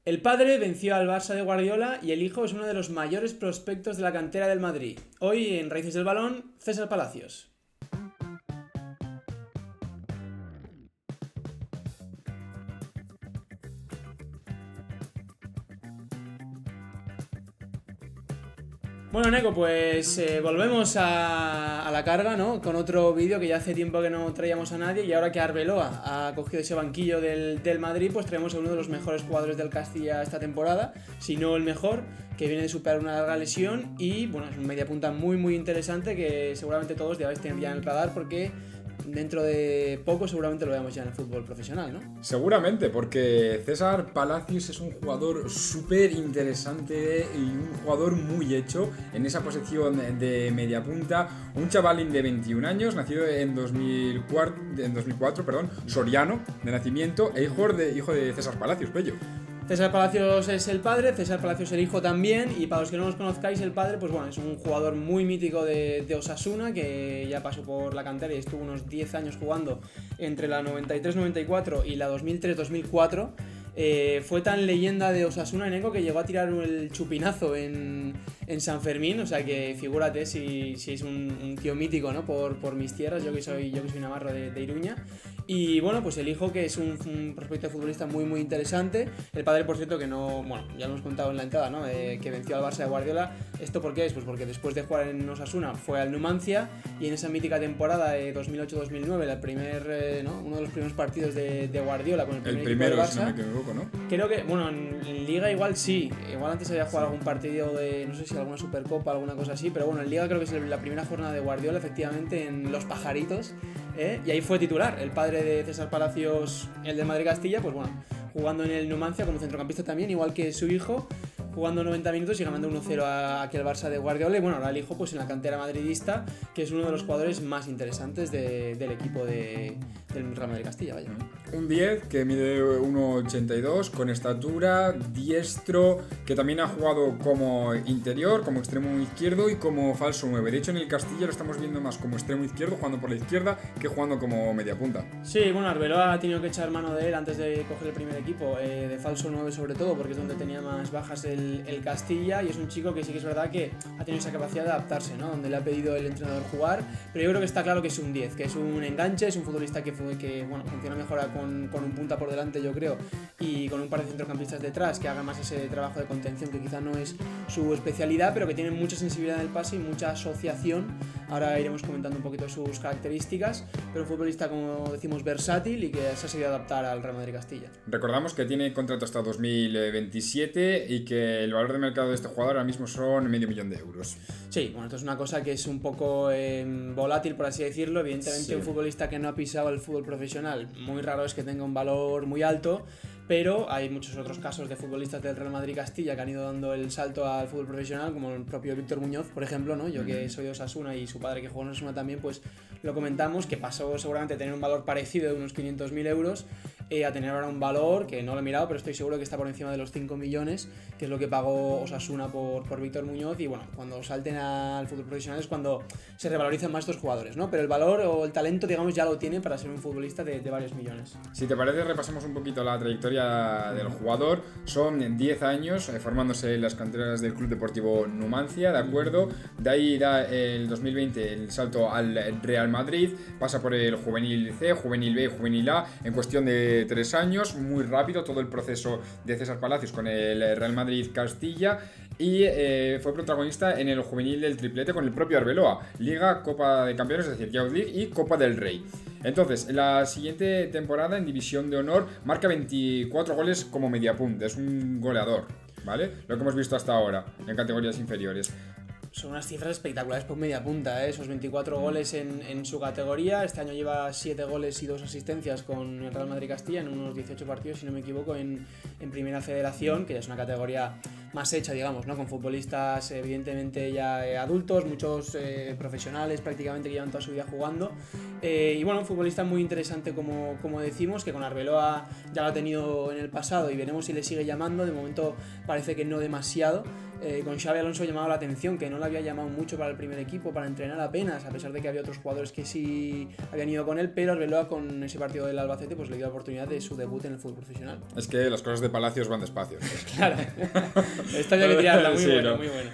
El padre venció al Barça de Guardiola y el hijo es uno de los mayores prospectos de la cantera del Madrid. Hoy en Raíces del Balón, César Palacios. Bueno, Neko, pues volvemos a la carga, ¿no? Con otro vídeo que ya hace tiempo que no traíamos a nadie y ahora que Arbeloa ha cogido ese banquillo del Madrid, pues traemos a uno de los mejores jugadores del Castilla esta temporada, si no el mejor, que viene de superar una larga lesión y, bueno, es un mediapunta muy interesante que seguramente todos ya tener ya en el radar porque dentro de poco seguramente lo veamos ya en el fútbol profesional, ¿no? Seguramente, porque César Palacios es un jugador súper interesante y un jugador muy hecho en esa posición de mediapunta. Un chavalín de 21 años, nacido en 2004, soriano de nacimiento e hijo de César Palacios, bello. César Palacios es el padre, César Palacios el hijo también, y para los que no los conozcáis, el padre, pues bueno, es un jugador muy mítico de Osasuna, que ya pasó por la cantera y estuvo unos 10 años jugando entre la 93-94 y la 2003-2004. Fue tan leyenda de Osasuna, Neko, que llegó a tirar el chupinazo en San Fermín, o sea que figúrate si es un tío mítico, ¿no? Por mis tierras, yo que soy navarro de Iruña. Y bueno, pues el hijo, que es un prospecto de futbolista muy interesante. El padre, por cierto, que no, bueno, ya lo hemos contado en la entrada, ¿no? Que venció al Barça de Guardiola. ¿Esto por qué es? Pues porque después de jugar en Osasuna fue al Numancia y en esa mítica temporada de 2008-2009, uno de los primeros partidos de Guardiola con el primero Barça, si no me equivoco, ¿no? Creo que, bueno, en Liga igual sí. Igual antes había jugado algún partido de, no sé si alguna Supercopa, alguna cosa así, pero bueno, en Liga creo que es la primera jornada de Guardiola, efectivamente, en Los Pajaritos, y ahí fue titular. El padre de César Palacios, el de Madrid Castilla, pues bueno, jugando en el Numancia como centrocampista también, igual que su hijo, jugando 90 minutos y ganando 1-0 a aquel Barça de Guardiola. Y bueno, ahora el hijo pues en la cantera madridista, que es uno de los jugadores más interesantes del equipo del Real Madrid Castilla, vaya. Un 10 que mide 1,82, con estatura, diestro, que también ha jugado como interior, como extremo izquierdo y como falso 9. De hecho, en el Castilla lo estamos viendo más como extremo izquierdo, jugando por la izquierda, que jugando como media punta. Sí, bueno, Arbeloa ha tenido que echar mano de él antes de coger el primer equipo, de falso 9 sobre todo, porque es donde tenía más bajas el Castilla, y es un chico que sí que es verdad que ha tenido esa capacidad de adaptarse, ¿no? Donde le ha pedido el entrenador jugar, pero yo creo que está claro que es un 10, que es un enganche, es un futbolista que bueno, funciona mejor con un punta por delante, yo creo, y con un par de centrocampistas detrás que haga más ese trabajo de contención, que quizá no es su especialidad, pero que tiene mucha sensibilidad en el pase y mucha asociación. Ahora iremos comentando un poquito sus características, pero un futbolista, como decimos, versátil y que se ha sabido adaptar al Real Madrid Castilla. Recordamos que tiene contrato hasta 2027 y que el valor de mercado de este jugador ahora mismo son €500,000. Sí, bueno, esto es una cosa que es un poco volátil, por así decirlo. Evidentemente, sí. Un futbolista que no ha pisado el fútbol profesional, muy raro es que tenga un valor muy alto, pero hay muchos otros casos de futbolistas del Real Madrid Castilla que han ido dando el salto al fútbol profesional, como el propio Víctor Muñoz, por ejemplo, ¿no? Yo que soy de Osasuna y su padre que jugó en Osasuna también, pues lo comentamos, que pasó seguramente a tener un valor parecido de unos 500.000 euros a tener ahora un valor que no lo he mirado, pero estoy seguro que está por encima de los 5 millones, que es lo que pagó Osasuna por Víctor Muñoz. Y bueno, cuando salten al fútbol profesional es cuando se revalorizan más estos jugadores, ¿no? Pero el valor o el talento, digamos, ya lo tiene para ser un futbolista de varios millones. Si te parece, repasamos un poquito la trayectoria del jugador. Son 10 años formándose en las canteras del Club Deportivo Numancia, ¿de acuerdo? De ahí da el 2020 el salto al Real Madrid, pasa por el Juvenil C, Juvenil B, Juvenil A, en cuestión de 3 años, muy rápido todo el proceso de César Palacios con el Real Madrid Castilla, y fue protagonista en el juvenil del triplete con el propio Arbeloa, Liga, Copa de Campeones, es decir, Youth League, y Copa del Rey. Entonces, la siguiente temporada en División de Honor marca 24 goles como mediapunta, es un goleador, ¿vale? Lo que hemos visto hasta ahora en categorías inferiores. Son unas cifras espectaculares por media punta, esos 24 goles en su categoría. Este año lleva 7 goles y 2 asistencias con el Real Madrid Castilla en unos 18 partidos, si no me equivoco, en Primera Federación, que es una categoría más hecha, digamos, ¿no? Con futbolistas evidentemente ya adultos, muchos profesionales prácticamente que llevan toda su vida jugando. Y bueno, un futbolista muy interesante como decimos, que con Arbeloa ya lo ha tenido en el pasado y veremos si le sigue llamando. De momento parece que no demasiado. Con Xabi Alonso llamaba la atención que no le había llamado mucho para el primer equipo, para entrenar apenas, a pesar de que había otros jugadores que sí habían ido con él, pero Arbeloa con ese partido del Albacete pues le dio la oportunidad de su debut en el fútbol profesional. Es que las cosas de Palacios van despacio. Claro, esta había que tirarla, muy sí, buena, ¿no? muy buena.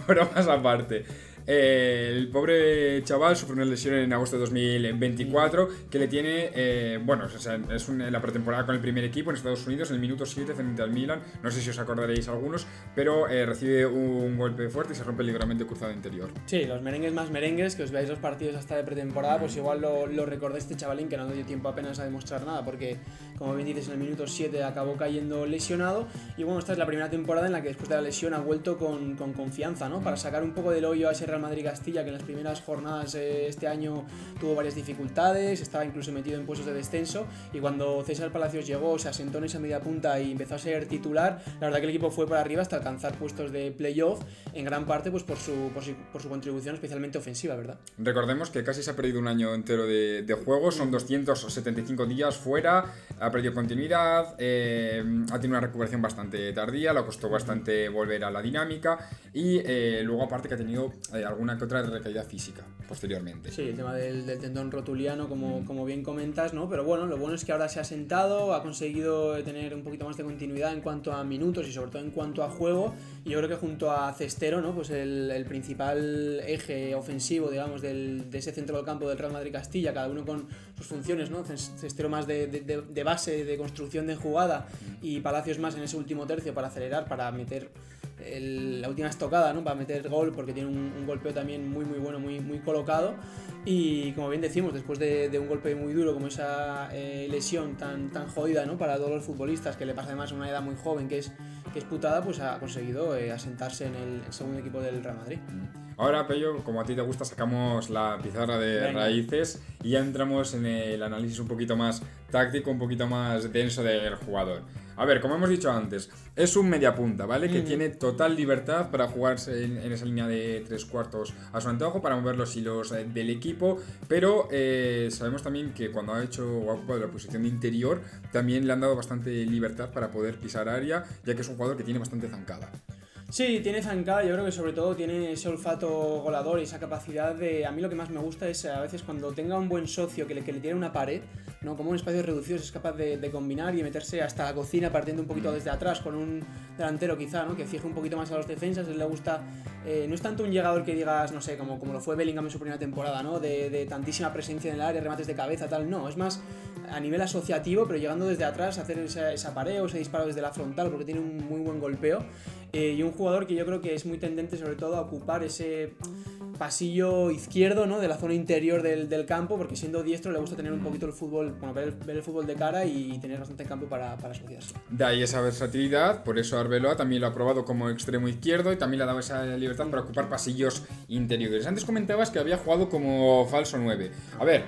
Bromas aparte. El pobre chaval sufrió una lesión en agosto de 2024 que le tiene, es la pretemporada con el primer equipo en Estados Unidos en el minuto 7 frente al Milan. No sé si os acordaréis algunos, pero recibe un golpe fuerte y se rompe el ligamento cruzado interior. Sí, los merengues más merengues, que os veáis los partidos hasta de pretemporada, pues igual lo recordáis este chavalín que no dio tiempo apenas a demostrar nada, porque como bien dices, en el minuto 7 acabó cayendo lesionado. Y bueno, esta es la primera temporada en la que después de la lesión ha vuelto con confianza, ¿no? Para sacar un poco del hoyo a ese Real Madrid-Castilla, que en las primeras jornadas este año tuvo varias dificultades, estaba incluso metido en puestos de descenso, y cuando César Palacios llegó, se asentó en esa media punta y empezó a ser titular, la verdad que el equipo fue para arriba hasta alcanzar puestos de playoff, en gran parte pues por su contribución especialmente ofensiva, ¿verdad? Recordemos que casi se ha perdido un año entero de juego, son 275 días fuera, ha perdido continuidad, ha tenido una recuperación bastante tardía, le costó bastante volver a la dinámica y luego aparte que ha tenido alguna que otra recaída física posteriormente. Sí, el tema del tendón rotuliano, como bien comentas, ¿no? Pero bueno, lo bueno es que ahora se ha sentado, ha conseguido tener un poquito más de continuidad en cuanto a minutos y sobre todo en cuanto a juego, y yo creo que junto a Cestero, ¿no? Pues el principal eje ofensivo, digamos, de ese centro del campo del Real Madrid-Castilla, cada uno con sus funciones, ¿no? Cestero más de base, de construcción de jugada, y Palacios más en ese último tercio para acelerar, para meter la última estocada, ¿no? Para meter gol, porque tiene un golpeo también muy bueno, muy colocado. Y como bien decimos, después de un golpe muy duro como esa lesión tan jodida, ¿no? Para todos los futbolistas, que le pasa además a una edad muy joven, que es putada, pues ha conseguido asentarse en el segundo equipo del Real Madrid. Ahora, Pello, como a ti te gusta, sacamos la pizarra de raíces y ya entramos en el análisis un poquito más táctico, un poquito más denso del jugador. A ver, como hemos dicho antes, es un mediapunta, ¿vale? Que tiene total libertad para jugarse en esa línea de 3/4 a su antojo, para mover los hilos del equipo, pero sabemos también que cuando ha hecho o ha ocupado la posición de interior, también le han dado bastante libertad para poder pisar área, ya que es un jugador que tiene bastante zancada. Sí, tiene zancada, yo creo que sobre todo tiene ese olfato goleador y esa capacidad de... A mí lo que más me gusta es a veces cuando tenga un buen socio que le tiene una pared, ¿no? Como un espacio reducido, es capaz de combinar y meterse hasta la cocina partiendo un poquito desde atrás con un delantero quizá, ¿no? Que fije un poquito más a los defensas. A él le gusta, no es tanto un llegador que digas, no sé, como lo fue Bellingham en su primera temporada, ¿no? De tantísima presencia en el área, remates de cabeza, tal, no, es más a nivel asociativo, pero llegando desde atrás a hacer esa pared o ese disparo desde la frontal, porque tiene un muy buen golpeo. Y un jugador que yo creo que es muy tendente sobre todo a ocupar ese pasillo izquierdo, ¿no? De la zona interior del campo, porque siendo diestro le gusta tener un poquito el fútbol, bueno, ver el fútbol de cara y tener bastante campo para asociarse. De ahí esa versatilidad, por eso Arbeloa también lo ha probado como extremo izquierdo y también le ha dado esa libertad para ocupar pasillos interiores. Antes comentabas que había jugado como falso 9. A ver,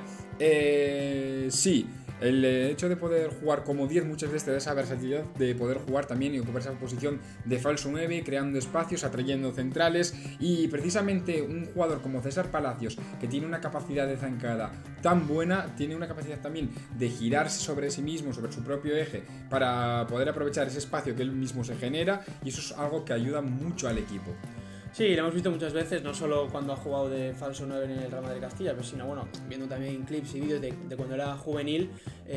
sí. El hecho de poder jugar como 10 muchas veces te da esa versatilidad de poder jugar también y ocupar esa posición de falso 9, creando espacios, atrayendo centrales, y precisamente un jugador como César Palacios, que tiene una capacidad de zancada tan buena, tiene una capacidad también de girarse sobre sí mismo, sobre su propio eje, para poder aprovechar ese espacio que él mismo se genera, y eso es algo que ayuda mucho al equipo. Sí, lo hemos visto muchas veces, no solo cuando ha jugado de falso 9 en el Real Madrid Castilla, pero sino, bueno, viendo también clips y vídeos de cuando era juvenil,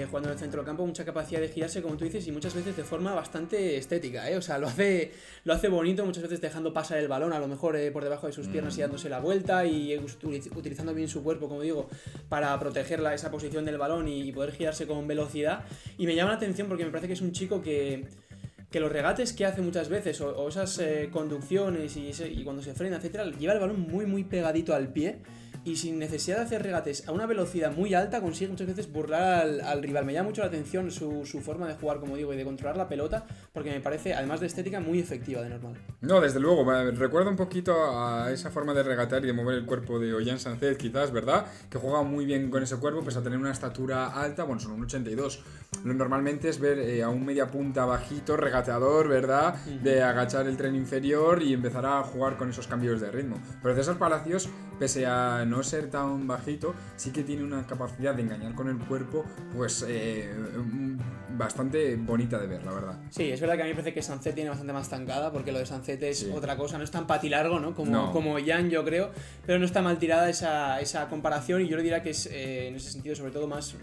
jugando en el centro del campo, mucha capacidad de girarse, como tú dices, y muchas veces de forma bastante estética, o sea, lo hace bonito, muchas veces dejando pasar el balón, a lo mejor por debajo de sus piernas y dándose la vuelta y utilizando bien su cuerpo, como digo, para proteger esa posición del balón y poder girarse con velocidad. Y me llama la atención porque me parece que es un chico que los regates que hace muchas veces o esas conducciones y cuando se frena, etcétera, lleva el balón muy pegadito al pie y sin necesidad de hacer regates a una velocidad muy alta consigue muchas veces burlar al rival. Me llama mucho la atención su forma de jugar, como digo, y de controlar la pelota, porque me parece, además de estética, muy efectiva de normal. No, desde luego, recuerda un poquito a esa forma de regatear y de mover el cuerpo de Ollán Sánchez, quizás, ¿verdad? Que juega muy bien con ese cuerpo, pese a tener una estatura alta, bueno, son un 82. Lo normalmente es ver a un media punta bajito, regateador, ¿verdad? De agachar el tren inferior y empezar a jugar con esos cambios de ritmo. Pero César Palacios, pese a no ser tan bajito, sí que tiene una capacidad de engañar con el cuerpo, pues bastante bonita de ver, la verdad. Sí, es verdad que a mí me parece que Sancet tiene bastante más zancada, porque lo de Sancet es otra cosa, no es tan patilargo, ¿no? Como Jan, yo creo, pero no está mal tirada esa comparación, y yo le diría que es en ese sentido sobre todo más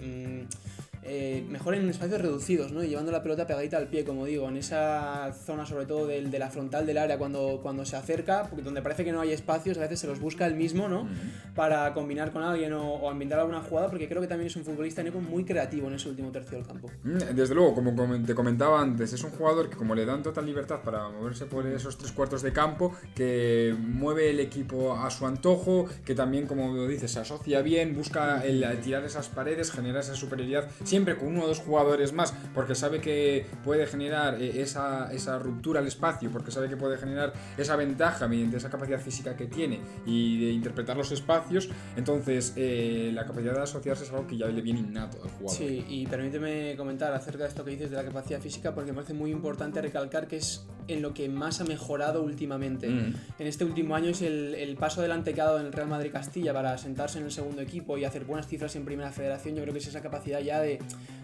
mejor en espacios reducidos, ¿no? Y llevando la pelota pegadita al pie, como digo, en esa zona sobre todo de la frontal del área cuando se acerca, porque donde parece que no hay espacios, a veces se los busca él mismo, ¿no? Para combinar con alguien o ambientar alguna jugada, porque creo que también es un futbolista muy creativo en ese último tercio del campo. Desde luego, como te comentaba antes, es un jugador que como le dan total libertad para moverse por esos 3/4 de campo, que mueve el equipo a su antojo, que también, como dices, se asocia bien, busca tirar esas paredes, generar esa superioridad, siempre con uno o dos jugadores más, porque sabe que puede generar esa ruptura al espacio, porque sabe que puede generar esa ventaja mediante esa capacidad física que tiene y de interpretar los espacios. Entonces la capacidad de asociarse es algo que ya le viene innato al jugador. Sí, y permíteme comentar acerca de esto que dices de la capacidad física, porque me parece muy importante recalcar que es en lo que más ha mejorado últimamente. En este último año es el paso adelante que ha dado en el Real Madrid Castilla para sentarse en el segundo equipo y hacer buenas cifras en Primera Federación. Yo creo que es esa capacidad ya de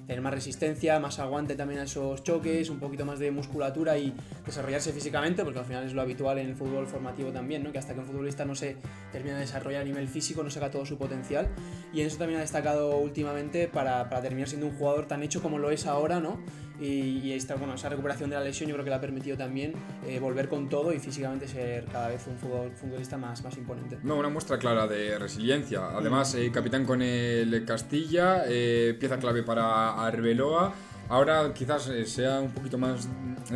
tener más resistencia, más aguante también a esos choques, un poquito más de musculatura y desarrollarse físicamente, porque al final es lo habitual en el fútbol formativo también, ¿no? Que hasta que un futbolista no se termina de desarrollar a nivel físico no saca todo su potencial, y en eso también ha destacado últimamente para terminar siendo un jugador tan hecho como lo es ahora, ¿no? Y esa recuperación de la lesión yo creo que le ha permitido también volver con todo y físicamente ser cada vez un futbolista más imponente. No, una muestra clara de resiliencia. Además, capitán con el Castilla, pieza clave para Arbeloa. Ahora quizás sea un poquito más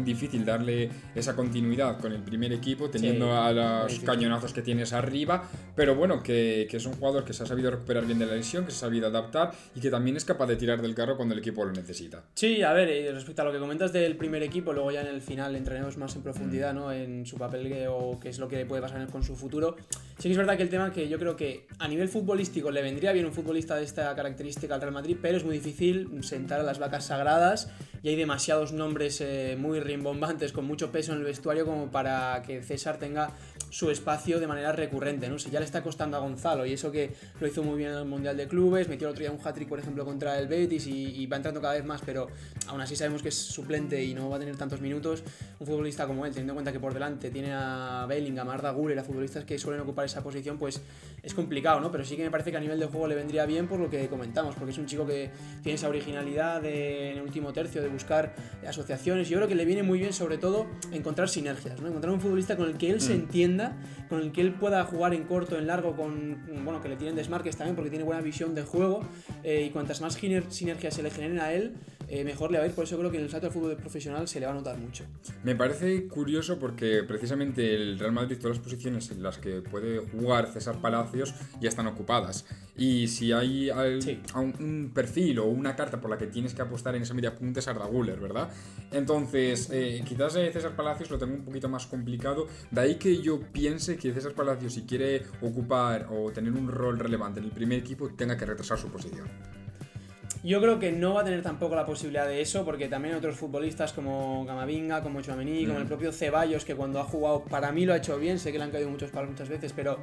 difícil darle esa continuidad con el primer equipo, teniendo a los cañonazos que tienes arriba, pero bueno, que es un jugador que se ha sabido recuperar bien de la lesión, que se ha sabido adaptar y que también es capaz de tirar del carro cuando el equipo lo necesita. Sí, a ver, respecto a lo que comentas del primer equipo, luego ya en el final entraremos más en profundidad, ¿no? En su papel o qué es lo que puede pasar con su futuro. Sí que es verdad que el tema que yo creo que a nivel futbolístico le vendría bien un futbolista de esta característica al Real Madrid, pero es muy difícil sentar a las vacas sagradas y hay demasiados nombres muy rimbombantes con mucho peso en el vestuario como para que César tenga su espacio de manera recurrente, ¿no? Si ya le está costando a Gonzalo, y eso que lo hizo muy bien en el Mundial de Clubes, metió el otro día un hat-trick por ejemplo contra el Betis y va entrando cada vez más, pero aún así sabemos que es suplente y no va a tener tantos minutos. Un futbolista como él, teniendo en cuenta que por delante tiene a Bellingham, a Arda Güler, a futbolistas que suelen ocupar esa posición, pues es complicado, ¿no? Pero sí que me parece que a nivel de juego le vendría bien por lo que comentamos, porque es un chico que tiene esa originalidad en el último tercio de buscar asociaciones. Yo creo que le viene muy bien sobre todo encontrar sinergias, ¿no? Encontrar un futbolista con el que él se entienda, con el que él pueda jugar en corto, en largo, que le tienen desmarques también porque tiene buena visión de juego, y cuantas más sinergias se le generen a él, mejor le va a ir. Por eso creo que en el salto al fútbol profesional se le va a notar mucho. Me parece curioso porque precisamente el Real Madrid, todas las posiciones en las que puede jugar César Palacios ya están ocupadas, y si hay un perfil o una carta por la que tienes que apostar en esa media punta es Arda Güler, ¿verdad? Entonces quizás César Palacios lo tenga un poquito más complicado, de ahí que yo piense que César Palacios, si quiere ocupar o tener un rol relevante en el primer equipo, tenga que retrasar su posición. Yo creo que no va a tener tampoco la posibilidad de eso, porque también otros futbolistas como Camavinga, como Tchouaméni, como el propio Ceballos, que cuando ha jugado, para mí lo ha hecho bien, sé que le han caído muchos palos muchas veces, pero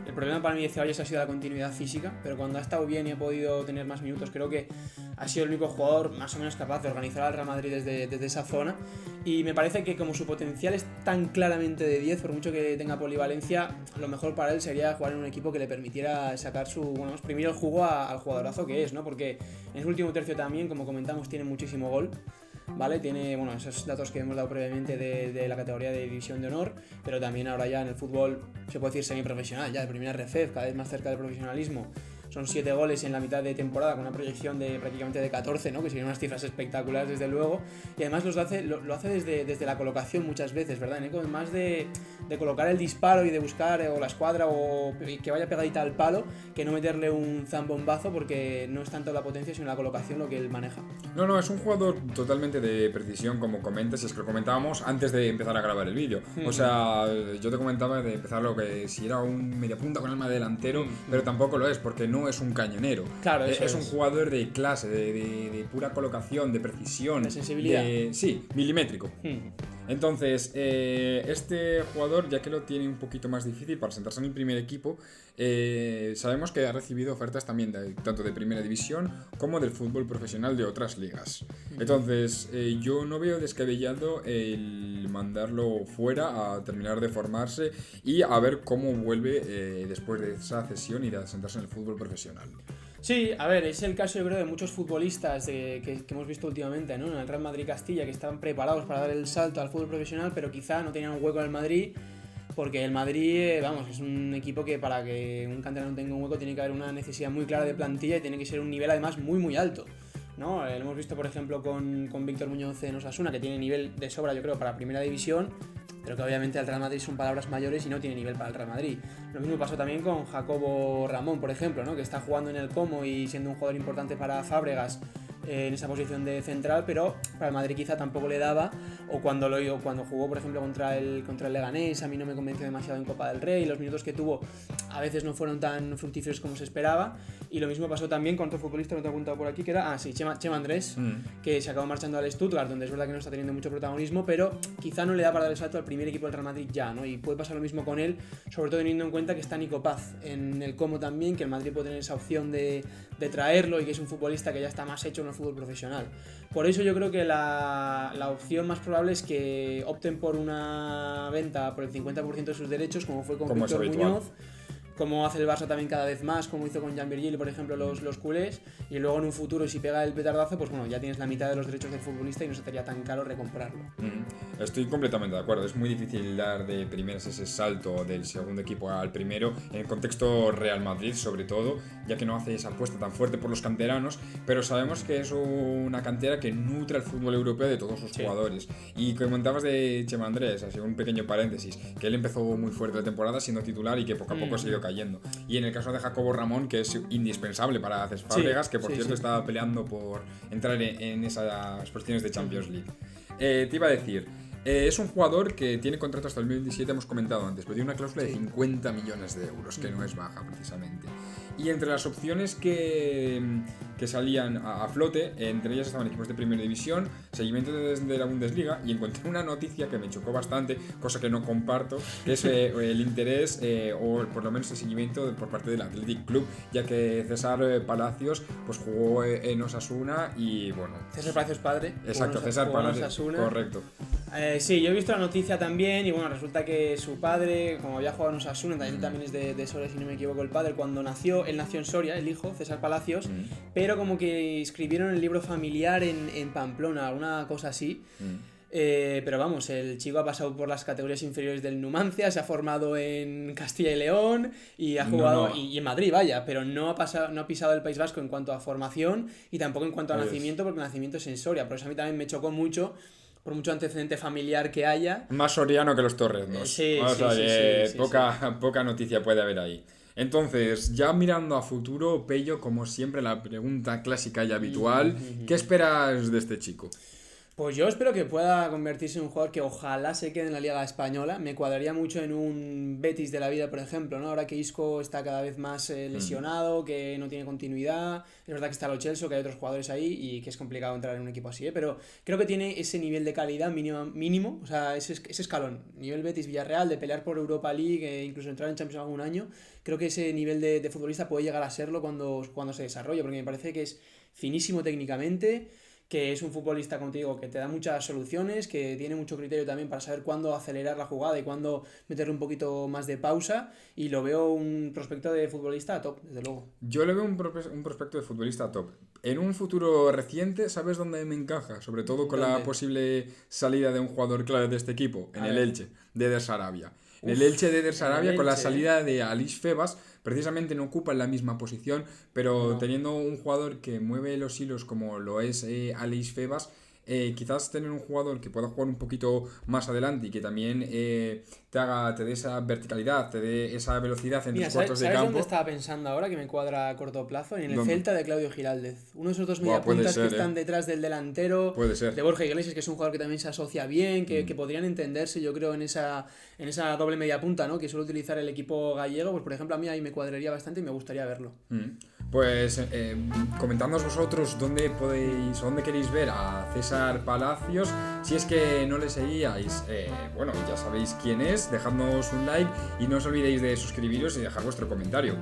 el problema para mí de Ceballos ha sido la continuidad física, pero cuando ha estado bien y ha podido tener más minutos, creo que ha sido el único jugador más o menos capaz de organizar al Real Madrid desde esa zona, y me parece que como su potencial es tan claramente de 10, por mucho que tenga polivalencia, lo mejor para él sería jugar en un equipo que le permitiera sacar exprimir el jugo al jugadorazo que es, ¿no? Porque en su último tercio también, como comentamos, tiene muchísimo gol, ¿vale? Tiene, esos datos que hemos dado previamente de la categoría de División de Honor, pero también ahora ya en el fútbol se puede decir semiprofesional, ya de primera RFEF, cada vez más cerca del profesionalismo. Son 7 goles en la mitad de temporada con una proyección de prácticamente de 14, ¿no? Que serían unas cifras espectaculares desde luego, y además lo hace desde la colocación muchas veces, ¿verdad? Neko, más de colocar el disparo y de buscar o la escuadra o que vaya pegadita al palo, que no meterle un zambombazo, porque no es tanto la potencia sino la colocación lo que él maneja. No, es un jugador totalmente de precisión, como comentas, y es que lo comentábamos antes de empezar a grabar el vídeo. O sea, yo te comentaba de empezar lo que si era un mediapunta con alma delantero, pero tampoco lo es, porque no es un cañonero. Claro, es un jugador de clase, de pura colocación, de precisión, de sensibilidad. Sí, milimétrico. Entonces, este jugador, ya que lo tiene un poquito más difícil para sentarse en el primer equipo, sabemos que ha recibido ofertas también tanto de primera división como del fútbol profesional de otras ligas. Entonces, yo no veo descabellado el mandarlo fuera a terminar de formarse y a ver cómo vuelve después de esa cesión y de sentarse en el fútbol profesional. Sí, a ver, es el caso yo creo de muchos futbolistas que hemos visto últimamente, ¿no? En el Real Madrid-Castilla, que estaban preparados para dar el salto al fútbol profesional, pero quizá no tenían un hueco en el Madrid, porque el Madrid, vamos, es un equipo que para que un canterano tenga un hueco tiene que haber una necesidad muy clara de plantilla y tiene que ser un nivel además muy muy alto, ¿no? Lo hemos visto por ejemplo con Víctor Muñoz en Osasuna, que tiene nivel de sobra yo creo para primera división, pero que obviamente al Real Madrid son palabras mayores y no tiene nivel para el Real Madrid. Lo mismo pasó también con Jacobo Ramón, por ejemplo, ¿no? Que está jugando en el Como y siendo un jugador importante para Fábregas en esa posición de central, pero para el Madrid quizá tampoco le daba, o cuando jugó por ejemplo contra el Leganés, a mí no me convenció demasiado en Copa del Rey, los minutos que tuvo a veces no fueron tan fructíferos como se esperaba, y lo mismo pasó también con otro futbolista, no te he apuntado por aquí, que era, Chema Andrés, que se acabó marchando al Stuttgart, donde es verdad que no está teniendo mucho protagonismo, pero quizá no le da para dar el salto al primer equipo del Real Madrid ya, ¿no? Y puede pasar lo mismo con él, sobre todo teniendo en cuenta que está Nico Paz en el Como también, que el Madrid puede tener esa opción de traerlo y que es un futbolista que ya está más hecho en el fútbol profesional. Por eso yo creo que la opción más probable es que opten por una venta por el 50% de sus derechos, como fue con Víctor Muñoz, como hace el Barça también cada vez más, como hizo con Jan Virgili, por ejemplo, los culés, y luego en un futuro, si pega el petardazo, pues bueno, ya tienes la mitad de los derechos del futbolista y no se te haría tan caro recomprarlo. Estoy completamente de acuerdo, es muy difícil dar de primeras ese salto del segundo equipo al primero, en el contexto Real Madrid sobre todo, ya que no hace esa apuesta tan fuerte por los canteranos, pero sabemos que es una cantera que nutre el fútbol europeo de todos sus jugadores. Y comentabas de Chema Andrés, así un pequeño paréntesis, que él empezó muy fuerte la temporada siendo titular y que poco a poco se ha ido cayendo. Y en el caso de Jacobo Ramón, que es indispensable para Cesc Fábregas, que por cierto estaba peleando por entrar en esas posiciones de Champions League. Te iba a decir, es un jugador que tiene contrato hasta el 2027, hemos comentado antes, pero tiene una cláusula de 50 millones de euros, que no es baja precisamente. Y entre las opciones que salían a flote, entre ellas estaban equipos de primera división, seguimiento desde la Bundesliga, y encontré una noticia que me chocó bastante, cosa que no comparto, que es el interés o por lo menos el seguimiento por parte del Athletic Club, ya que César Palacios pues jugó en Osasuna y bueno... César Palacios padre. Exacto, César Palacios, correcto. Sí, yo he visto la noticia también y bueno, resulta que su padre, como había jugado en Osasuna, también es de Soria, si no me equivoco, el padre, cuando nació, él nació en Soria, el hijo, César Palacios, pero como que escribieron el libro familiar en Pamplona, alguna cosa así. Pero vamos, el chico ha pasado por las categorías inferiores del Numancia, se ha formado en Castilla y León y ha jugado y en Madrid, vaya, pero no ha pisado el País Vasco en cuanto a formación y tampoco en cuanto a nacimiento, porque el nacimiento es en Soria. Por eso a mí también me chocó mucho, por mucho antecedente familiar que haya. Más soriano que los torrenos. Sí, poca noticia puede haber ahí. Entonces, ya mirando a futuro, Pello, como siempre, la pregunta clásica y habitual, ¿qué esperas de este chico? Pues yo espero que pueda convertirse en un jugador que ojalá se quede en la Liga Española. Me cuadraría mucho en un Betis de la vida, por ejemplo, ¿no? Ahora que Isco está cada vez más lesionado, que no tiene continuidad. Es verdad que está Lo Celso, que hay otros jugadores ahí y que es complicado entrar en un equipo así, pero creo que tiene ese nivel de calidad mínimo, o sea, ese escalón. Nivel Betis-Villarreal, de pelear por Europa League, incluso entrar en Champions algún año. Creo que ese nivel de futbolista puede llegar a serlo cuando se desarrolle, porque me parece que es finísimo técnicamente, que es un futbolista, como te digo, que te da muchas soluciones, que tiene mucho criterio también para saber cuándo acelerar la jugada y cuándo meterle un poquito más de pausa, y lo veo un prospecto de futbolista top, desde luego. Yo le veo un prospecto de futbolista top. En un futuro reciente, ¿sabes dónde me encaja? Sobre todo con la posible salida de un jugador clave de este equipo, en el Elche, de Eder Sarabia. En el Elche de Eder Sarabia, con la salida de Aleix Febas, precisamente no ocupa la misma posición, pero teniendo un jugador que mueve los hilos como lo es Aleix Febas, quizás tener un jugador que pueda jugar un poquito más adelante y que también te dé esa verticalidad, te dé esa velocidad en los cuartos de campo. ¿Sabes dónde estaba pensando ahora que me cuadra a corto plazo? En el Celta de Claudio Giraldez. Uno de esos dos mediapuntas que están detrás del delantero, de Borja Iglesias, que es un jugador que también se asocia bien, que podrían entenderse, yo creo, en esa doble mediapunta, ¿no? Que suele utilizar el equipo gallego. Pues por ejemplo, a mí ahí me cuadraría bastante y me gustaría verlo. Pues comentadnos vosotros dónde queréis ver a César Palacios. Si es que no le seguíais, bueno, ya sabéis quién es, dejadnos un like y no os olvidéis de suscribiros y dejar vuestro comentario.